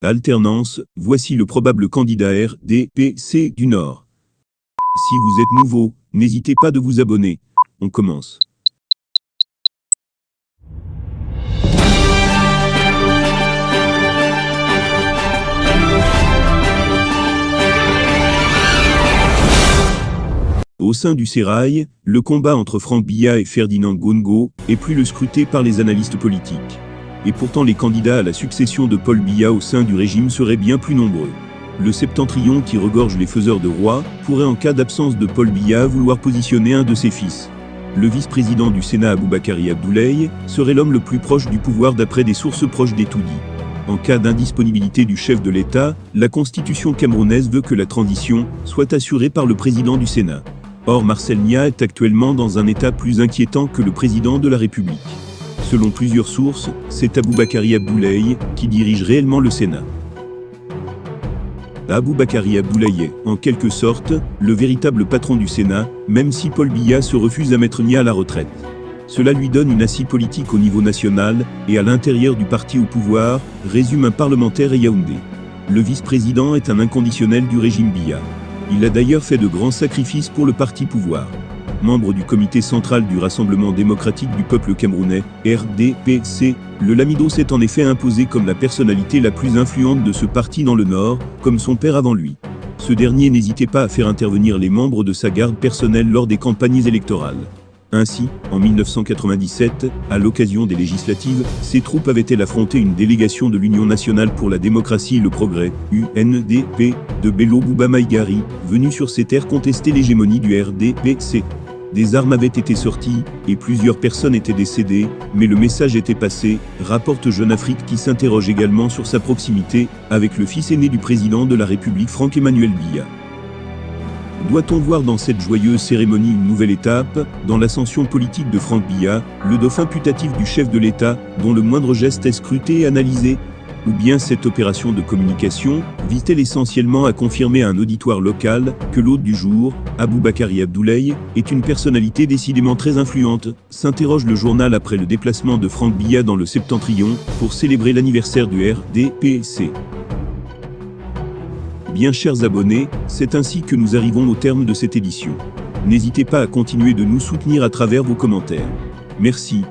Alternance, voici le probable candidat RDPC du Nord. Si vous êtes nouveau, n'hésitez pas de vous abonner. On commence. Au sein du Sérail, le combat entre Franck Biya et Ferdinand Gongo est plus le scruté par les analystes politiques. Et pourtant les candidats à la succession de Paul Biya au sein du régime seraient bien plus nombreux. Le septentrion qui regorge les faiseurs de rois pourrait en cas d'absence de Paul Biya vouloir positionner un de ses fils. Le vice-président du Sénat Aboubakari Abdoulaye serait l'homme le plus proche du pouvoir d'après des sources proches d'Etoudi. En cas d'indisponibilité du chef de l'État, la constitution camerounaise veut que la transition soit assurée par le président du Sénat. Or Marcel Nia est actuellement dans un état plus inquiétant que le président de la République. Selon plusieurs sources, c'est Aboubakari Abdoulaye qui dirige réellement le Sénat. Aboubakari Abdoulaye est, en quelque sorte, le véritable patron du Sénat, même si Paul Biya se refuse à mettre Nia à la retraite. Cela lui donne une assise politique au niveau national et à l'intérieur du parti au pouvoir, résume un parlementaire à Yaoundé. Le vice-président est un inconditionnel du régime Biya. Il a d'ailleurs fait de grands sacrifices pour le parti pouvoir. Membre du comité central du Rassemblement démocratique du peuple camerounais, RDPC, le Lamido s'est en effet imposé comme la personnalité la plus influente de ce parti dans le Nord, comme son père avant lui. Ce dernier n'hésitait pas à faire intervenir les membres de sa garde personnelle lors des campagnes électorales. Ainsi, en 1997, à l'occasion des législatives, ses troupes avaient-elles affronté une délégation de l'Union nationale pour la démocratie et le progrès, UNDP, de Bello Bouba Maïgari, venu sur ces terres contester l'hégémonie du RDPC. Des armes avaient été sorties, et plusieurs personnes étaient décédées, mais le message était passé, rapporte Jeune Afrique qui s'interroge également sur sa proximité avec le fils aîné du président de la République Franck-Emmanuel Biya. Doit-on voir dans cette joyeuse cérémonie une nouvelle étape dans l'ascension politique de Franck Biya, le dauphin putatif du chef de l'État, dont le moindre geste est scruté et analysé? Ou bien cette opération de communication vise-t-elle essentiellement à confirmer à un auditoire local que l'hôte du jour, Aboubakari Abdoulaye, est une personnalité décidément très influente, s'interroge le journal après le déplacement de Franck Biya dans le Septentrion pour célébrer l'anniversaire du RDPC. Bien chers abonnés, c'est ainsi que nous arrivons au terme de cette édition. N'hésitez pas à continuer de nous soutenir à travers vos commentaires. Merci.